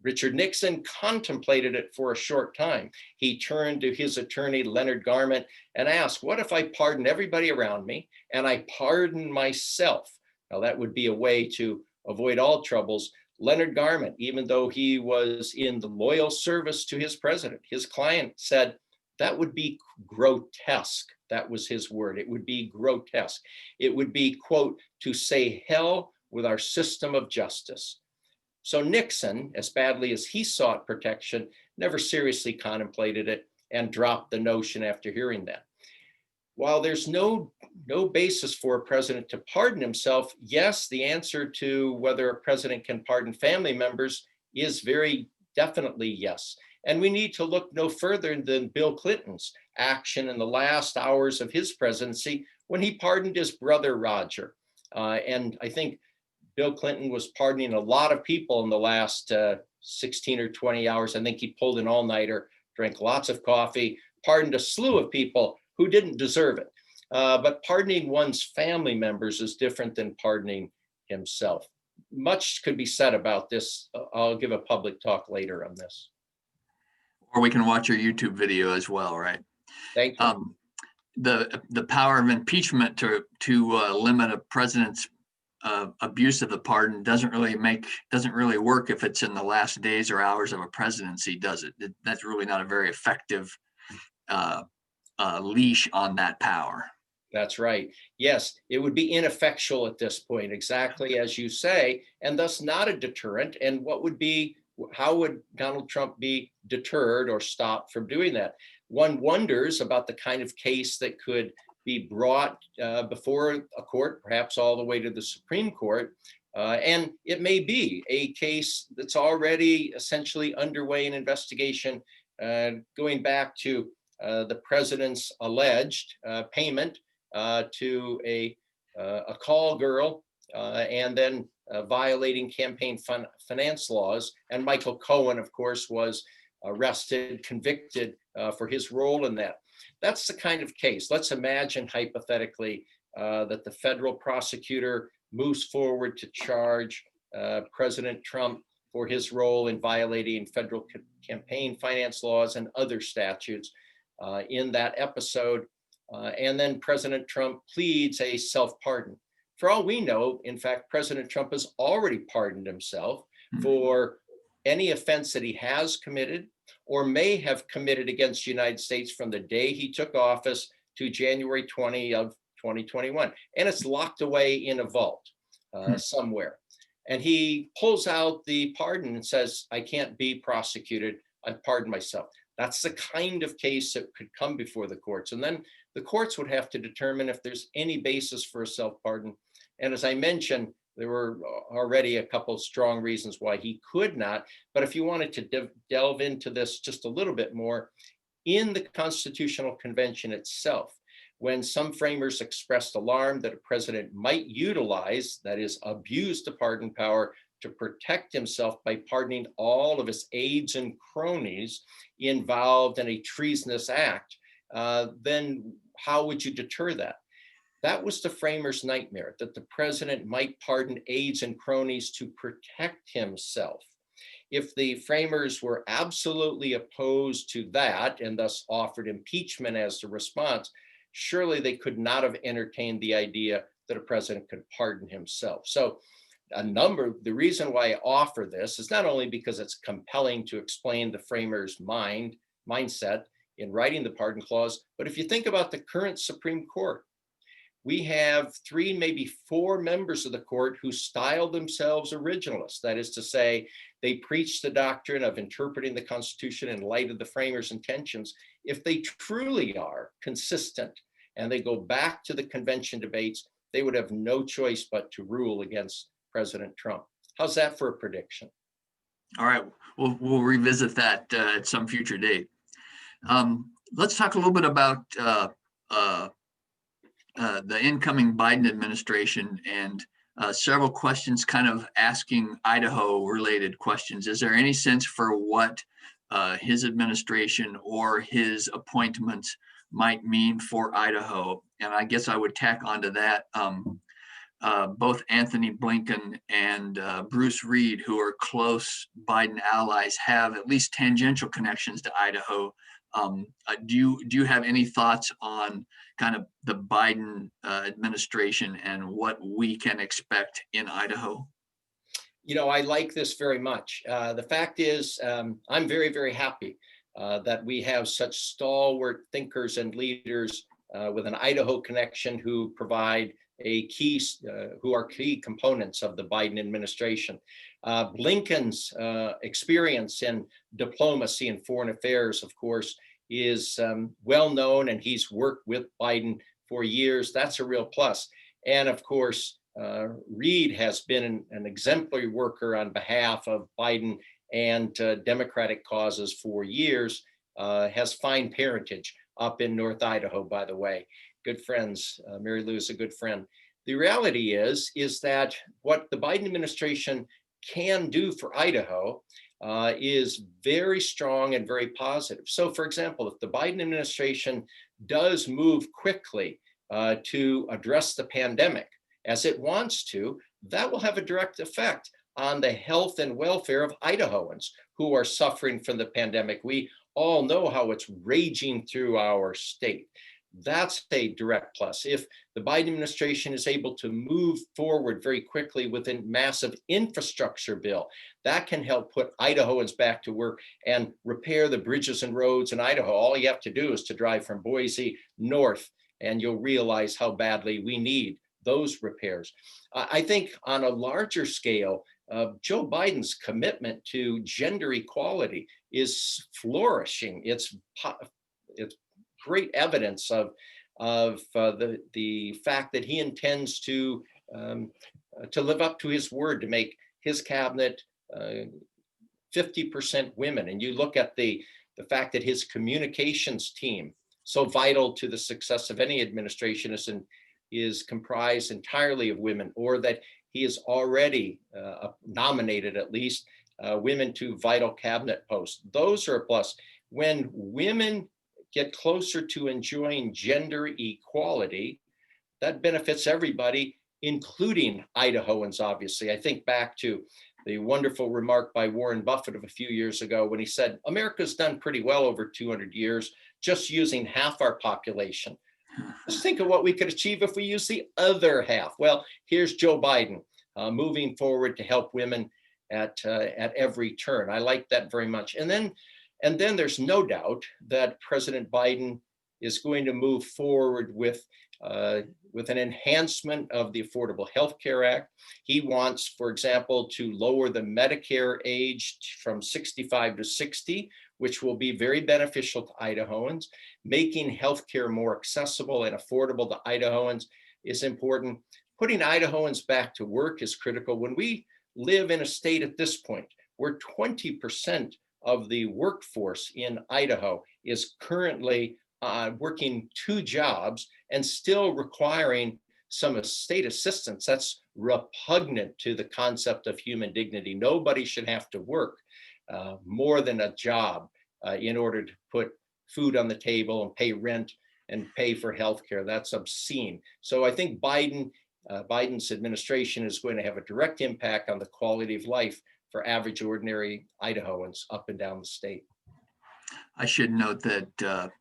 Richard Nixon contemplated it for a short time. He turned to his attorney, Leonard Garment, and asked, what if I pardon everybody around me and I pardon myself? Now that would be a way to avoid all troubles. Leonard Garment, even though he was in the loyal service to his president, his client said, that would be grotesque. That was his word. It would be grotesque. It would be, quote, to say hell with our system of justice. So Nixon, as badly as he sought protection, never seriously contemplated it and dropped the notion after hearing that. While there's no basis for a president to pardon himself, yes, the answer to whether a president can pardon family members is very definitely yes. And we need to look no further than Bill Clinton's action in the last hours of his presidency when he pardoned his brother Roger. And I think Bill Clinton was pardoning a lot of people in the last 16 or 20 hours. I think he pulled an all-nighter, drank lots of coffee, pardoned a slew of people who didn't deserve it. But pardoning one's family members is different than pardoning himself. Much could be said about this. I'll give a public talk later on this. Or we can watch your YouTube video as well, right? Thank you. The power of impeachment to limit a president's abuse of the pardon doesn't really work if it's in the last days or hours of a presidency, does it? That's really not a very effective leash on that power. That's right. Yes, it would be ineffectual at this point, exactly as you say, and thus not a deterrent. And how would Donald Trump be deterred or stopped from doing that? One wonders about the kind of case that could be brought before a court, perhaps all the way to the Supreme Court. And it may be a case that's already essentially underway in investigation, going back to the president's alleged payment to a call girl and then violating campaign finance laws. And Michael Cohen, of course, was arrested, convicted for his role in that. That's the kind of case. Let's imagine hypothetically that the federal prosecutor moves forward to charge President Trump for his role in violating federal campaign finance laws and other statutes in that episode. And then President Trump pleads a self-pardon. For all we know, in fact, President Trump has already pardoned himself for any offense that he has committed or may have committed against the United States from the day he took office to January 20 of 2021. And it's locked away in a vault somewhere. And he pulls out the pardon and says, I can't be prosecuted. I've pardoned myself. That's the kind of case that could come before the courts. And then the courts would have to determine if there's any basis for a self-pardon. And as I mentioned, there were already a couple of strong reasons why he could not. But if you wanted to delve into this just a little bit more, in the Constitutional Convention itself, when some framers expressed alarm that a president might utilize, that is, abuse the pardon power to protect himself by pardoning all of his aides and cronies involved in a treasonous act, then how would you deter that? That was the framers' nightmare, that the president might pardon aides and cronies to protect himself. If the framers were absolutely opposed to that and thus offered impeachment as the response, surely they could not have entertained the idea that a president could pardon himself. So the reason why I offer this is not only because it's compelling to explain the framers' mindset in writing the pardon clause, but if you think about the current Supreme Court, we have 3, maybe 4 members of the court who style themselves originalists. That is to say, they preach the doctrine of interpreting the Constitution in light of the framers' intentions. If they truly are consistent and they go back to the convention debates, they would have no choice but to rule against President Trump. How's that for a prediction? All right, we'll revisit that at some future date. Let's talk a little bit about the incoming Biden administration and several questions kind of asking Idaho related questions. Is there any sense for what his administration or his appointments might mean for Idaho? And I guess I would tack onto that both Anthony Blinken and Bruce Reed, who are close Biden allies, have at least tangential connections to Idaho. Do you have any thoughts on kind of the Biden administration and what we can expect in Idaho? You know, I like this very much. The fact is, I'm very, very happy that we have such stalwart thinkers and leaders with an Idaho connection who provide who are key components of the Biden administration. Blinken's experience in diplomacy and foreign affairs, of course, is well known, and he's worked with Biden for years. That's a real plus. And of course, Reed has been an exemplary worker on behalf of Biden and Democratic causes for years, has fine parentage up in North Idaho, by the way. Good friends. Mary Lou is a good friend. The reality is that what the Biden administration can do for Idaho is very strong and very positive. So, for example, if the Biden administration does move quickly to address the pandemic as it wants to, that will have a direct effect on the health and welfare of Idahoans who are suffering from the pandemic. We all know how it's raging through our state. That's a direct plus. If the Biden administration is able to move forward very quickly with a massive infrastructure bill, that can help put Idahoans back to work and repair the bridges and roads in Idaho. All you have to do is to drive from Boise north, and you'll realize how badly we need those repairs. I think on a larger scale, Joe Biden's commitment to gender equality is flourishing. It's great evidence of the fact that he intends to live up to his word to make his cabinet 50% women. And you look at the fact that his communications team, so vital to the success of any administration, is comprised entirely of women, or that he has already nominated at least women to vital cabinet posts. Those are a plus. When women get closer to enjoying gender equality, that benefits everybody, including Idahoans, obviously. I think back to the wonderful remark by Warren Buffett of a few years ago when he said, America's done pretty well over 200 years, just using half our population. Just think of what we could achieve if we use the other half. Well, here's Joe Biden moving forward to help women at every turn. I like that very much. And then there's no doubt that President Biden is going to move forward with an enhancement of the Affordable Health Care Act. He wants, for example, to lower the Medicare age from 65 to 60, which will be very beneficial to Idahoans. Making healthcare more accessible and affordable to Idahoans is important. Putting Idahoans back to work is critical. When we live in a state at this point where 20% of the workforce in Idaho is currently working 2 jobs and still requiring some state assistance, that's repugnant to the concept of human dignity. Nobody should have to work more than a job in order to put food on the table and pay rent and pay for healthcare. That's obscene. So I think Biden's administration is going to have a direct impact on the quality of life for average, ordinary Idahoans up and down the state. I should note that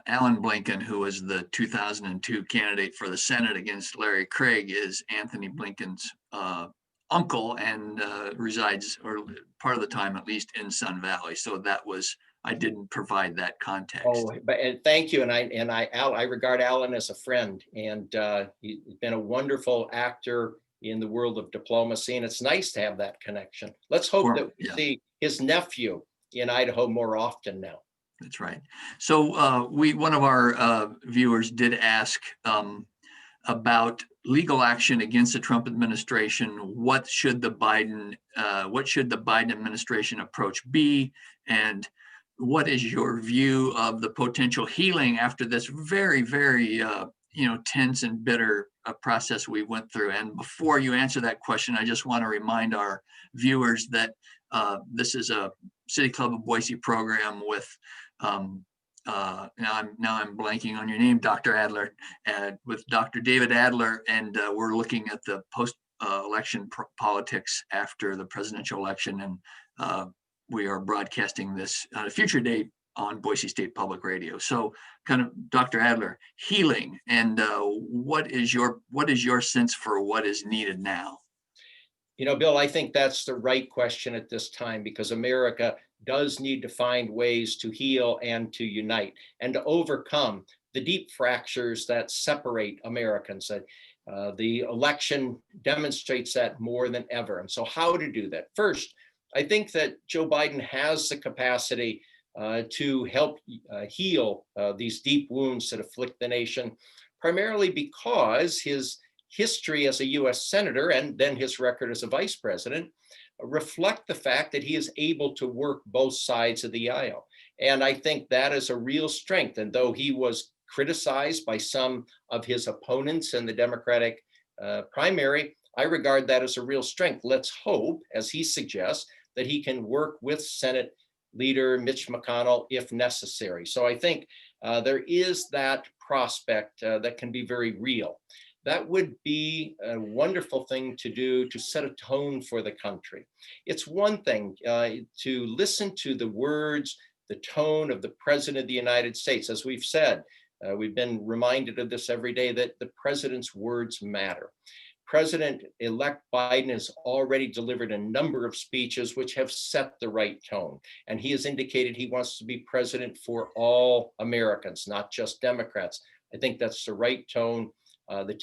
Alan Blinken, who was the 2002 candidate for the Senate against Larry Craig, is Anthony Blinken's uncle and resides, or part of the time at least, in Sun Valley. So that was, I didn't provide that context. Oh, but thank you. And I regard Alan as a friend, and he's been a wonderful actor in the world of diplomacy, and it's nice to have that connection. Let's hope that we see his nephew in Idaho more often now. That's right. So one of our viewers did ask about legal action against the Trump administration. What should the Biden administration approach be, and what is your view of the potential healing after this very, very tense and bitter process we went through? And before you answer that question, I just want to remind our viewers that this is a City Club of Boise program with now I'm blanking on your name, Dr. Adler, with Dr. David Adler, and we're looking at the post-election politics after the presidential election, and we are broadcasting this at a future date on Boise State Public Radio. So, kind of, Dr. Adler, healing, and what is your sense for what is needed now? You know, Bill, I think that's the right question at this time, because America does need to find ways to heal and to unite and to overcome the deep fractures that separate Americans. The election demonstrates that more than ever. And so how to do that? First, I think that Joe Biden has the capacity to help heal these deep wounds that afflict the nation, primarily because his history as a US Senator and then his record as a vice president reflect the fact that he is able to work both sides of the aisle. And I think that is a real strength. And though he was criticized by some of his opponents in the Democratic primary, I regard that as a real strength. Let's hope, as he suggests, that he can work with Senate Leader Mitch McConnell if necessary. So I think there is that prospect that can be very real. That would be a wonderful thing to do to set a tone for the country. It's one thing to listen to the words, the tone of the President of the United States. As we've said, we've been reminded of this every day, that the president's words matter. President-elect Biden has already delivered a number of speeches which have set the right tone. And he has indicated he wants to be president for all Americans, not just Democrats. I think that's the right tone. The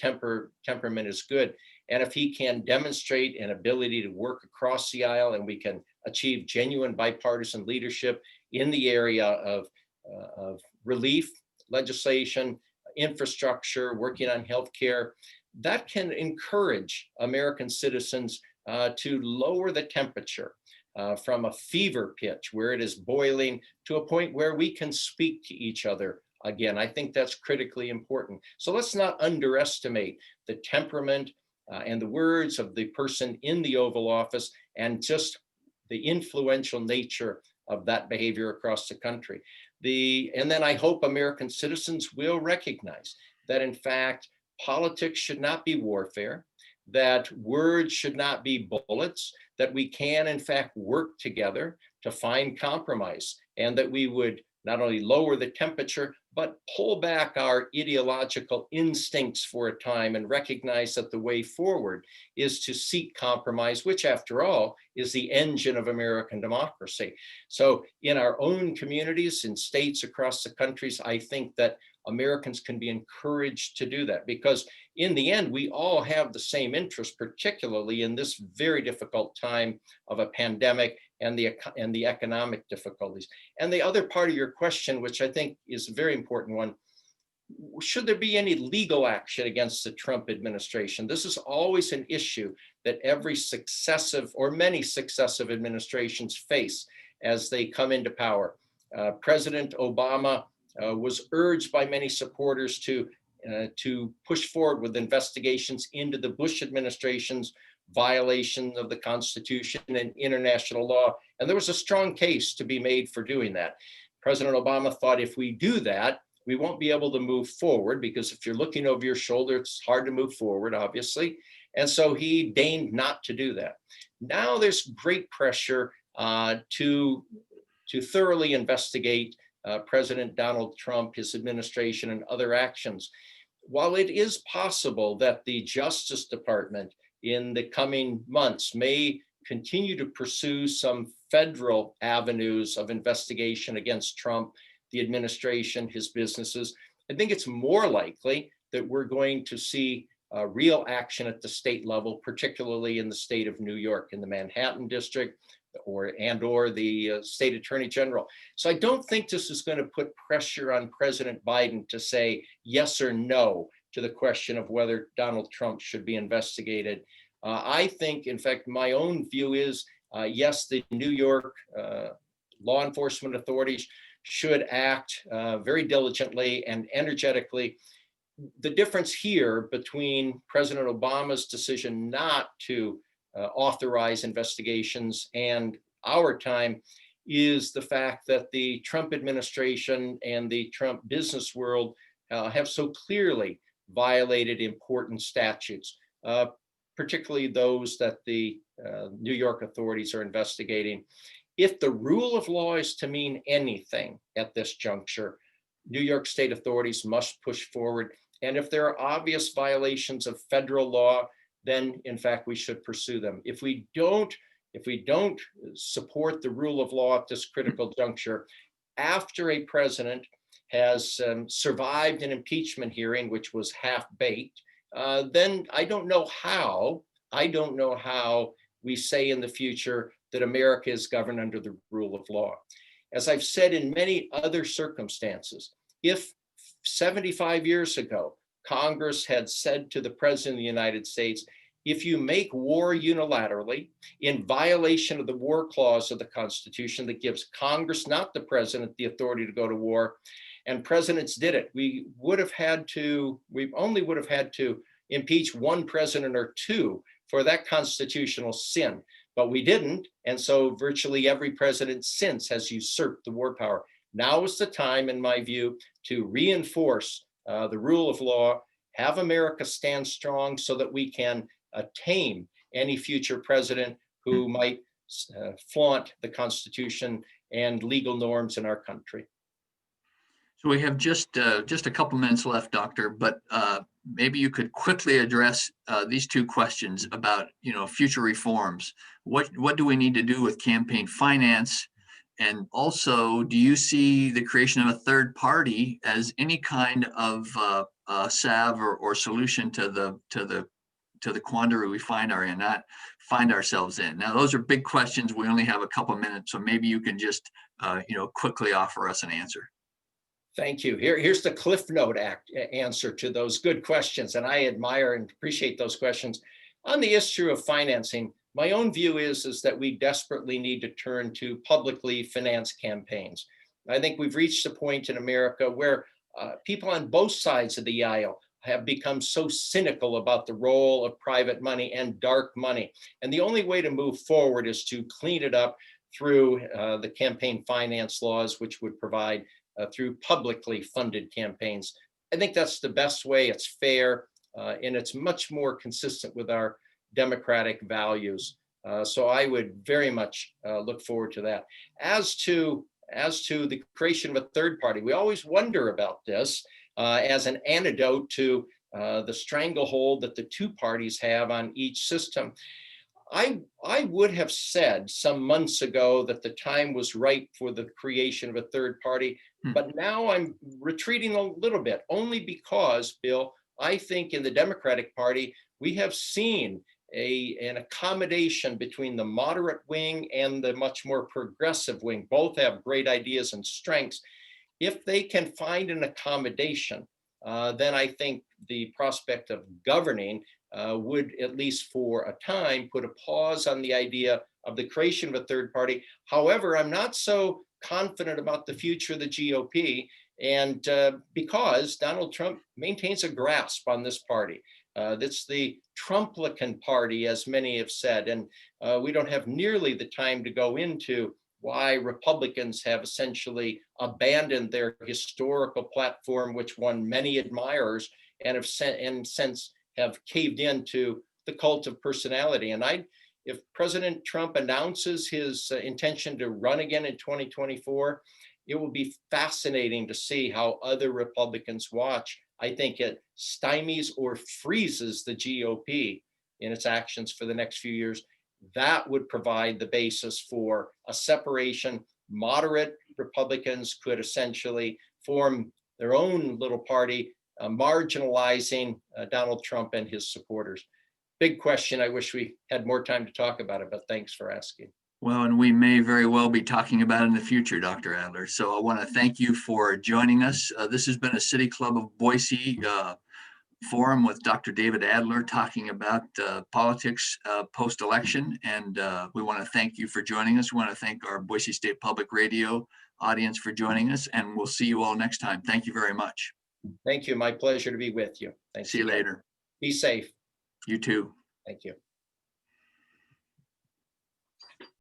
temperament is good. And if he can demonstrate an ability to work across the aisle, and we can achieve genuine bipartisan leadership in the area of relief legislation, infrastructure, working on healthcare, that can encourage American citizens to lower the temperature from a fever pitch where it is boiling to a point where we can speak to each other again. I think that's critically important. So let's not underestimate the temperament and the words of the person in the Oval Office, and just the influential nature of that behavior across the country. And then I hope American citizens will recognize that, in fact, politics should not be warfare, that words should not be bullets, that we can, in fact, work together to find compromise, and that we would not only lower the temperature, but pull back our ideological instincts for a time and recognize that the way forward is to seek compromise, which, after all, is the engine of American democracy. So in our own communities, in states across the countries, I think that Americans can be encouraged to do that, because in the end, we all have the same interest, particularly in this very difficult time of a pandemic and the economic difficulties. And the other part of your question, which I think is a very important one, should there be any legal action against the Trump administration? This is always an issue that every successive or many successive administrations face as they come into power. President Obama was urged by many supporters to push forward with investigations into the Bush administration's violation of the Constitution and international law. And there was a strong case to be made for doing that. President Obama thought if we do that, we won't be able to move forward, because if you're looking over your shoulder, it's hard to move forward, obviously. And so he deigned not to do that. Now there's great pressure to thoroughly investigate President Donald Trump, his administration, and other actions. While it is possible that the Justice Department in the coming months may continue to pursue some federal avenues of investigation against Trump, the administration, his businesses, I think it's more likely that we're going to see real action at the state level, particularly in the state of New York, in the Manhattan district, or the state attorney general. So I don't think this is going to put pressure on President Biden to say yes or no to the question of whether Donald Trump should be investigated. I think, in fact, my own view is, yes, the New York law enforcement authorities should act very diligently and energetically. The difference here between President Obama's decision not to authorize investigations and our time is the fact that the Trump administration and the Trump business world have so clearly violated important statutes, particularly those that the New York authorities are investigating. If the rule of law is to mean anything at this juncture, New York state authorities must push forward. And if there are obvious violations of federal law, then in fact we should pursue them. If we don't support the rule of law at this critical juncture, after a president has survived an impeachment hearing, which was half-baked, then I don't know how we say in the future that America is governed under the rule of law. As I've said in many other circumstances, if 75 years ago, Congress had said to the President of the United States, if you make war unilaterally in violation of the war clause of the Constitution that gives Congress, not the President, the authority to go to war, and presidents did it, we only would have had to impeach one president or two for that constitutional sin. But we didn't, and so virtually every president since has usurped the war power. Now is the time, in my view, to reinforce the rule of law, have America stand strong so that we can tame any future president who might flaunt the Constitution and legal norms in our country. So we have just a couple minutes left, Doctor, but maybe you could quickly address these two questions about, future reforms. What do we need to do with campaign finance? And also, do you see the creation of a third party as any kind of salve or solution to the quandary we find ourselves in? Now, those are big questions. We only have a couple minutes, so maybe you can just quickly offer us an answer. Thank you. Here's the Cliff Note answer to those good questions, and I admire and appreciate those questions. On the issue of financing, my own view is that we desperately need to turn to publicly financed campaigns. I think we've reached a point in America where people on both sides of the aisle have become so cynical about the role of private money and dark money. And the only way to move forward is to clean it up through the campaign finance laws, which would provide through publicly funded campaigns. I think that's the best way. It's fair, and it's much more consistent with our democratic values. So I would very much look forward to that. As to the creation of a third party, we always wonder about this as an antidote to the stranglehold that the two parties have on each system. I would have said some months ago that the time was right for the creation of a third party, but now I'm retreating a little bit, only because, Bill, I think in the Democratic Party, we have seen an accommodation between the moderate wing and the much more progressive wing. Both have great ideas and strengths. If they can find an accommodation, then I think the prospect of governing would, at least for a time, put a pause on the idea of the creation of a third party. However, I'm not so confident about the future of the GOP, and because Donald Trump maintains a grasp on this party. That's the Trumplican party, as many have said, and we don't have nearly the time to go into why Republicans have essentially abandoned their historical platform, which won many admirers, and have since have caved into the cult of personality. And if President Trump announces his intention to run again in 2024, it will be fascinating to see how other Republicans watch. I think it stymies or freezes the GOP in its actions for the next few years. That would provide the basis for a separation. Moderate Republicans could essentially form their own little party, marginalizing Donald Trump and his supporters. Big question. I wish we had more time to talk about it, but thanks for asking. Well, and we may very well be talking about it in the future, Dr. Adler. So I want to thank you for joining us. This has been a City Club of Boise forum with Dr. David Adler talking about politics post-election. And we want to thank you for joining us. We want to thank our Boise State Public Radio audience for joining us, and we'll see you all next time. Thank you very much. Thank you. My pleasure to be with you. Thanks. See you later. Be safe. You too. Thank you.